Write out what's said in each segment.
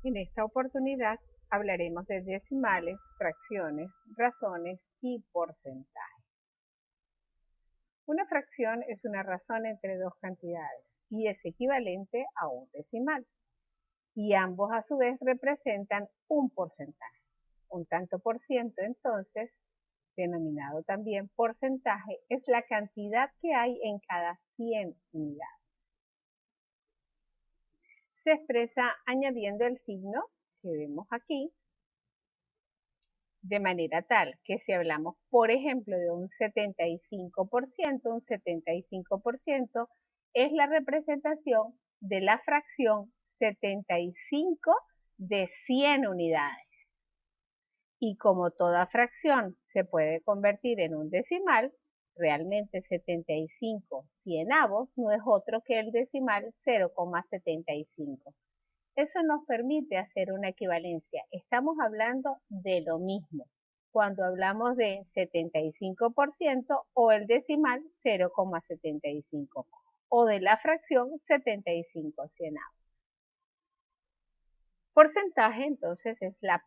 En esta oportunidad hablaremos de decimales, fracciones, razones y porcentajes. Una fracción es una razón entre dos cantidades y es equivalente a un decimal. Y ambos a su vez representan un porcentaje. Un tanto por ciento, entonces, denominado también porcentaje, es la cantidad que hay en cada 100 unidades. Se expresa añadiendo el signo que vemos aquí, de manera tal que si hablamos, por ejemplo, de un 75%, un 75% es la representación de la fracción 75 de 100 unidades. Y como toda fracción se puede convertir en un decimal, realmente 75 cienavos no es otro que el decimal 0,75. Eso nos permite hacer una equivalencia. Estamos hablando de lo mismo cuando hablamos de 75% o el decimal 0,75 o de la fracción 75 cienavos. Porcentaje, entonces, es la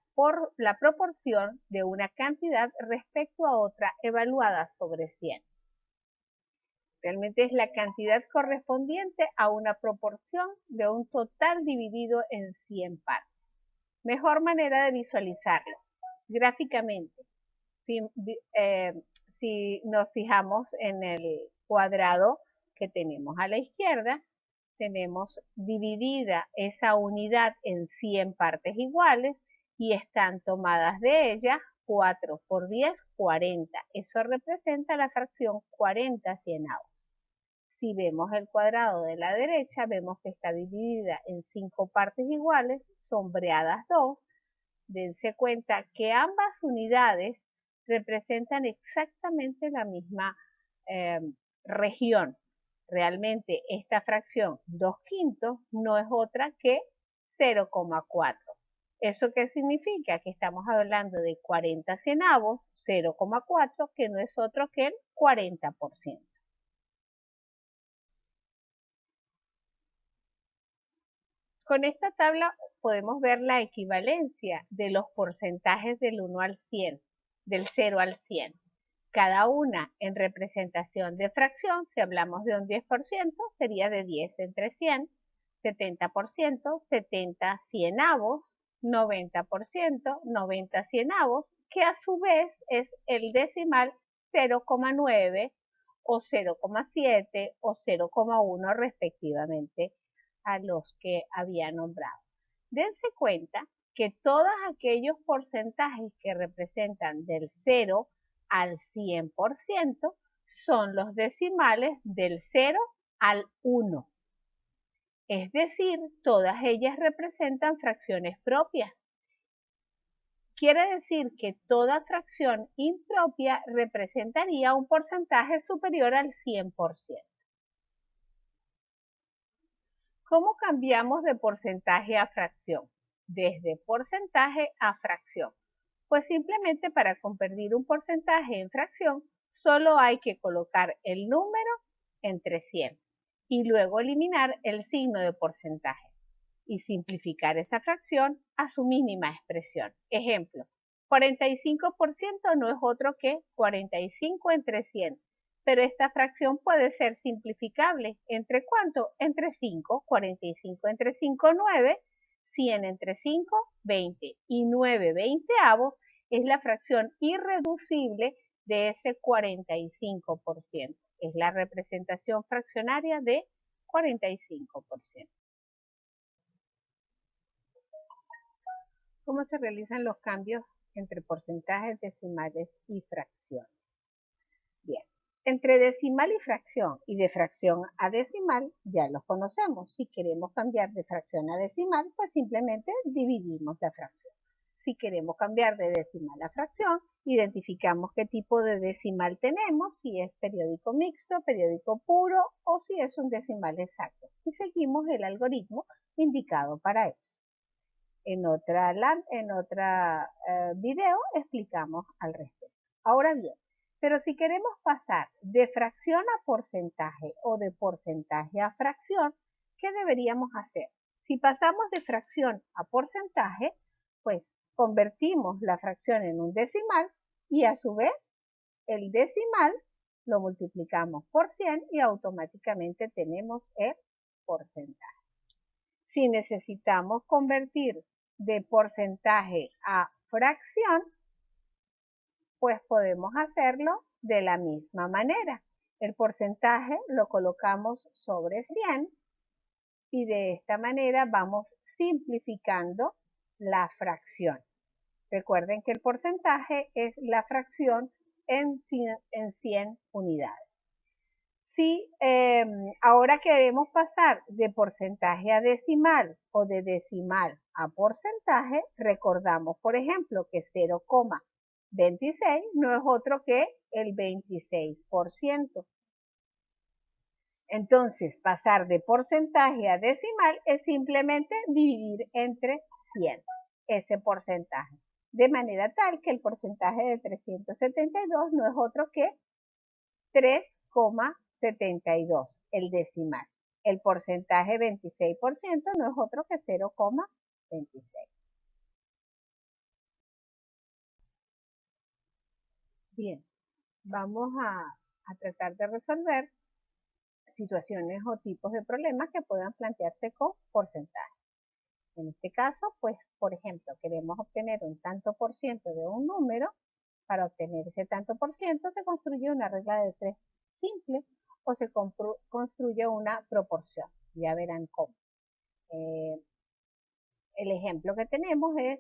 proporción de una cantidad respecto a otra evaluada sobre 100. Realmente es la cantidad correspondiente a una proporción de un total dividido en 100 partes. Mejor manera de visualizarlo, gráficamente. Si nos fijamos en el cuadrado que tenemos a la izquierda, tenemos dividida esa unidad en 100 partes iguales y están tomadas de ellas 4 por 10, 40. Eso representa la fracción 40 cienavos. Si vemos el cuadrado de la derecha, vemos que está dividida en 5 partes iguales, sombreadas 2. Dense cuenta que ambas unidades representan exactamente la misma región. Realmente esta fracción 2/5 no es otra que 0,4. ¿Eso qué significa? Que estamos hablando de 40 cienavos, 0,4, que no es otro que el 40%. Con esta tabla podemos ver la equivalencia de los porcentajes del 1 al 100, del 0 al 100. Cada una en representación de fracción, si hablamos de un 10%, sería de 10 entre 100, 70%, 70 cienavos, 90%, 90 cienavos, que a su vez es el decimal 0,9 o 0,7 o 0,1 respectivamente a los que había nombrado. Dense cuenta que todos aquellos porcentajes que representan del 0 al 100% son los decimales del 0 al 1. Es decir, todas ellas representan fracciones propias. Quiere decir que toda fracción impropia representaría un porcentaje superior al 100%. ¿Cómo cambiamos de porcentaje a fracción? Desde porcentaje a fracción. Pues simplemente para convertir un porcentaje en fracción, solo hay que colocar el número entre 100 y luego eliminar el signo de porcentaje y simplificar esa fracción a su mínima expresión. Ejemplo, 45% no es otro que 45 entre 100, pero esta fracción puede ser simplificable. ¿Entre cuánto? Entre 5, 45 entre 5, 9, 100 entre 5, 20 y 9 veinteavos es la fracción irreducible de ese 45%. Es la representación fraccionaria de 45%. ¿Cómo se realizan los cambios entre porcentajes, decimales y fracciones? Bien, entre decimal y fracción y de fracción a decimal ya los conocemos. Si queremos cambiar de fracción a decimal, pues simplemente dividimos la fracción. Si queremos cambiar de decimal a fracción, identificamos qué tipo de decimal tenemos, si es periódico mixto, periódico puro o si es un decimal exacto. Y seguimos el algoritmo indicado para eso. En otra video explicamos al respecto. Ahora bien, pero si queremos pasar de fracción a porcentaje o de porcentaje a fracción, ¿qué deberíamos hacer? Si pasamos de fracción a porcentaje, pues convertimos la fracción en un decimal y a su vez el decimal lo multiplicamos por 100 y automáticamente tenemos el porcentaje. Si necesitamos convertir de porcentaje a fracción, pues podemos hacerlo de la misma manera. El porcentaje lo colocamos sobre 100 y de esta manera vamos simplificando la fracción. Recuerden que el porcentaje es la fracción en 100 unidades. Si ahora queremos pasar de porcentaje a decimal o de decimal a porcentaje, recordamos, por ejemplo, que 0,26 no es otro que el 26%. Entonces, pasar de porcentaje a decimal es simplemente dividir entre 100 ese porcentaje. De manera tal que el porcentaje de 372 no es otro que 3,72, el decimal. El porcentaje 26% no es otro que 0,26. Bien, vamos a tratar de resolver situaciones o tipos de problemas que puedan plantearse con porcentaje. En este caso, pues, por ejemplo, queremos obtener un tanto por ciento de un número. Para obtener ese tanto por ciento se construye una regla de 3 simple o se construye una proporción. Ya verán cómo. El ejemplo que tenemos es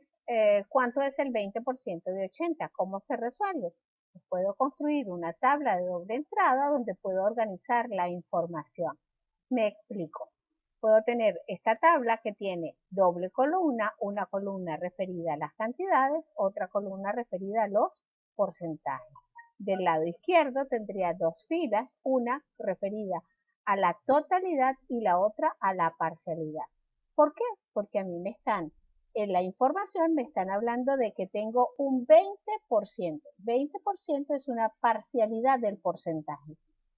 ¿cuánto es el 20% de 80? ¿Cómo se resuelve? Pues puedo construir una tabla de doble entrada donde puedo organizar la información. Me explico. Puedo tener esta tabla que tiene doble columna, una columna referida a las cantidades, otra columna referida a los porcentajes. Del lado izquierdo tendría dos filas, una referida a la totalidad y la otra a la parcialidad. ¿Por qué? Porque a mí en la información me están hablando de que tengo un 20%. 20% es una parcialidad del porcentaje.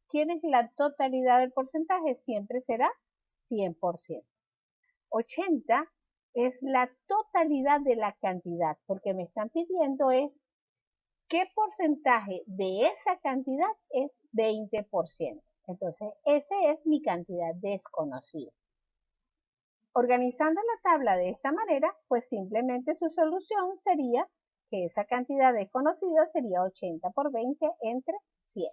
¿Quién es la totalidad del porcentaje? Siempre será 100%. 80 es la totalidad de la cantidad, porque me están pidiendo es qué porcentaje de esa cantidad es 20%. Entonces, esa es mi cantidad desconocida. Organizando la tabla de esta manera, pues simplemente su solución sería que esa cantidad desconocida sería 80 por 20 entre 100.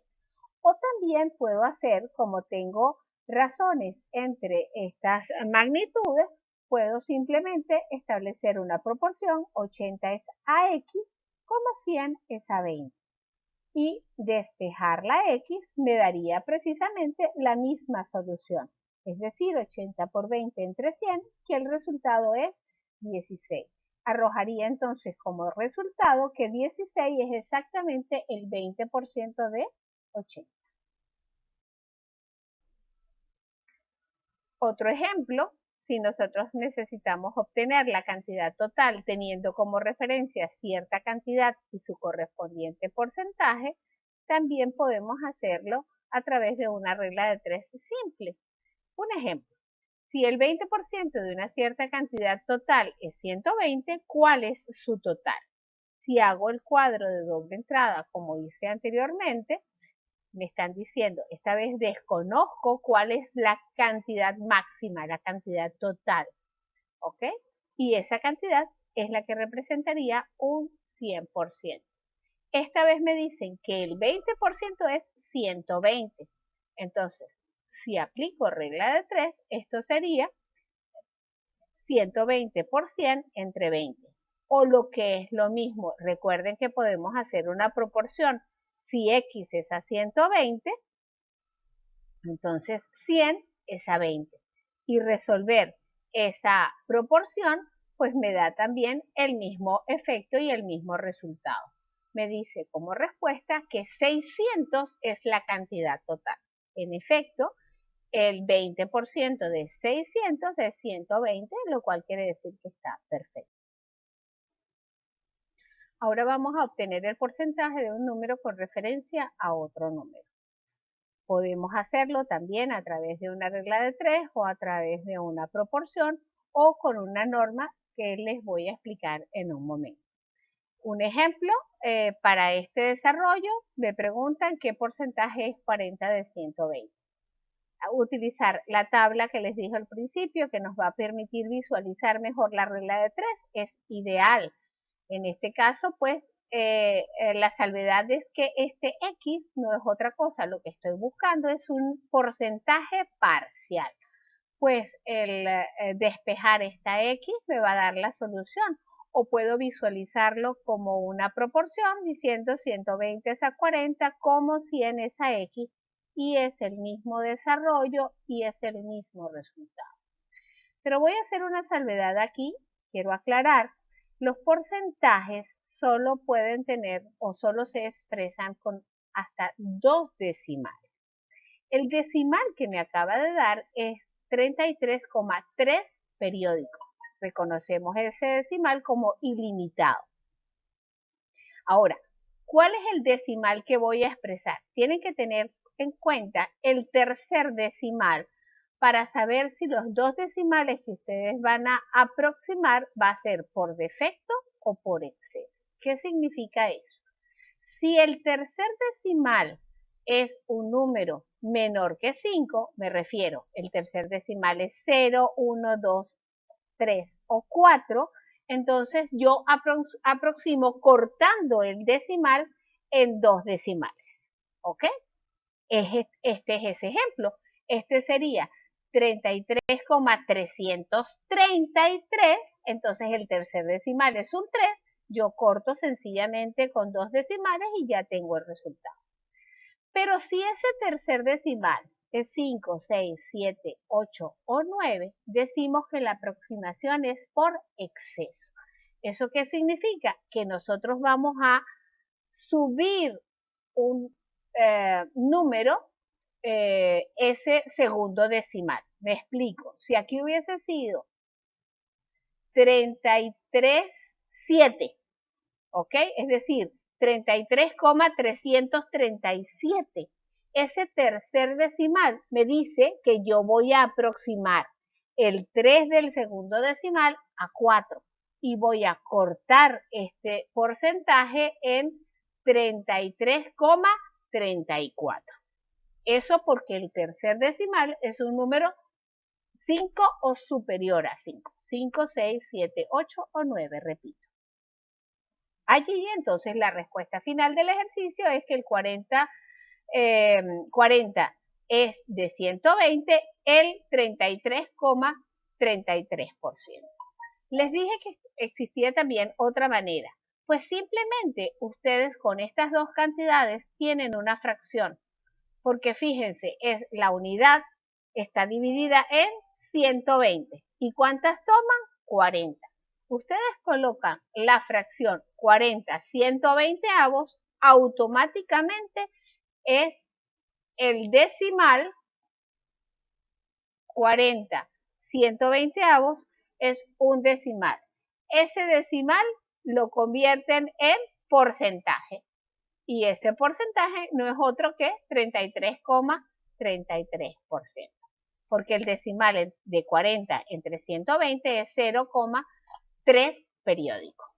O también puedo hacer, como tengo razones entre estas magnitudes, puedo simplemente establecer una proporción, 80 es a x, como 100 es a 20. Y despejar la x me daría precisamente la misma solución. Es decir, 80 por 20 entre 100, que el resultado es 16. Arrojaría entonces como resultado que 16 es exactamente el 20% de 80. Otro ejemplo, si nosotros necesitamos obtener la cantidad total teniendo como referencia cierta cantidad y su correspondiente porcentaje, también podemos hacerlo a través de una regla de 3 simple. Un ejemplo, si el 20% de una cierta cantidad total es 120, ¿cuál es su total? Si hago el cuadro de doble entrada como hice anteriormente, me están diciendo, esta vez desconozco cuál es la cantidad máxima, la cantidad total, ¿ok? Y esa cantidad es la que representaría un 100%. Esta vez me dicen que el 20% es 120. Entonces, si aplico regla de 3, esto sería 120 por 100 entre 20. O lo que es lo mismo, recuerden que podemos hacer una proporción. Si x es a 120, entonces 100 es a 20. Y resolver esa proporción, pues me da también el mismo efecto y el mismo resultado. Me dice como respuesta que 600 es la cantidad total. En efecto, el 20% de 600 es 120, lo cual quiere decir que está perfecto. Ahora vamos a obtener el porcentaje de un número con referencia a otro número. Podemos hacerlo también a través de una regla de 3 o a través de una proporción o con una norma que les voy a explicar en un momento. Un ejemplo, para este desarrollo me preguntan qué porcentaje es 40 de 120. Utilizar la tabla que les dije al principio, que nos va a permitir visualizar mejor la regla de 3, es ideal. En este caso, pues, la salvedad es que este X no es otra cosa. Lo que estoy buscando es un porcentaje parcial. Pues el despejar esta X me va a dar la solución. O puedo visualizarlo como una proporción diciendo 120 es a 40 como 100 es a X y es el mismo desarrollo y es el mismo resultado. Pero voy a hacer una salvedad aquí, quiero aclarar. Los porcentajes solo pueden tener o solo se expresan con hasta 2 decimales. El decimal que me acaba de dar es 33,3 periódico. Reconocemos ese decimal como ilimitado. Ahora, ¿cuál es el decimal que voy a expresar? Tienen que tener en cuenta el tercer decimal para saber si los dos decimales que ustedes van a aproximar va a ser por defecto o por exceso. ¿Qué significa eso? Si el tercer decimal es un número menor que 5, me refiero, el tercer decimal es 0, 1, 2, 3 o 4, entonces yo aproximo cortando el decimal en 2 decimales. ¿Ok? Este es ese ejemplo. Este sería 33,333, entonces el tercer decimal es un 3, yo corto sencillamente con 2 decimales y ya tengo el resultado. Pero si ese tercer decimal es 5, 6, 7, 8 o 9, decimos que la aproximación es por exceso. ¿Eso qué significa? Que nosotros vamos a subir un número, ese segundo decimal. Me explico. Si aquí hubiese sido 33,7, ¿ok? Es decir, 33,337. Ese tercer decimal me dice que yo voy a aproximar el 3 del segundo decimal a 4 y voy a cortar este porcentaje en 33,34. Eso porque el tercer decimal es un número 5 o superior a 5. 5, 6, 7, 8 o 9, repito. Allí entonces la respuesta final del ejercicio es que el 40 es de 120, el 33,33%. Les dije que existía también otra manera. Pues simplemente ustedes con estas dos cantidades tienen una fracción. Porque fíjense, la unidad está dividida en 120. ¿Y cuántas toman? 40. Ustedes colocan la fracción 40 120avos, automáticamente es el decimal 40 120avos es un decimal. Ese decimal lo convierten en porcentaje. Y ese porcentaje no es otro que 33,33%. Porque el decimal de 40 entre 120 es 0,3 periódico.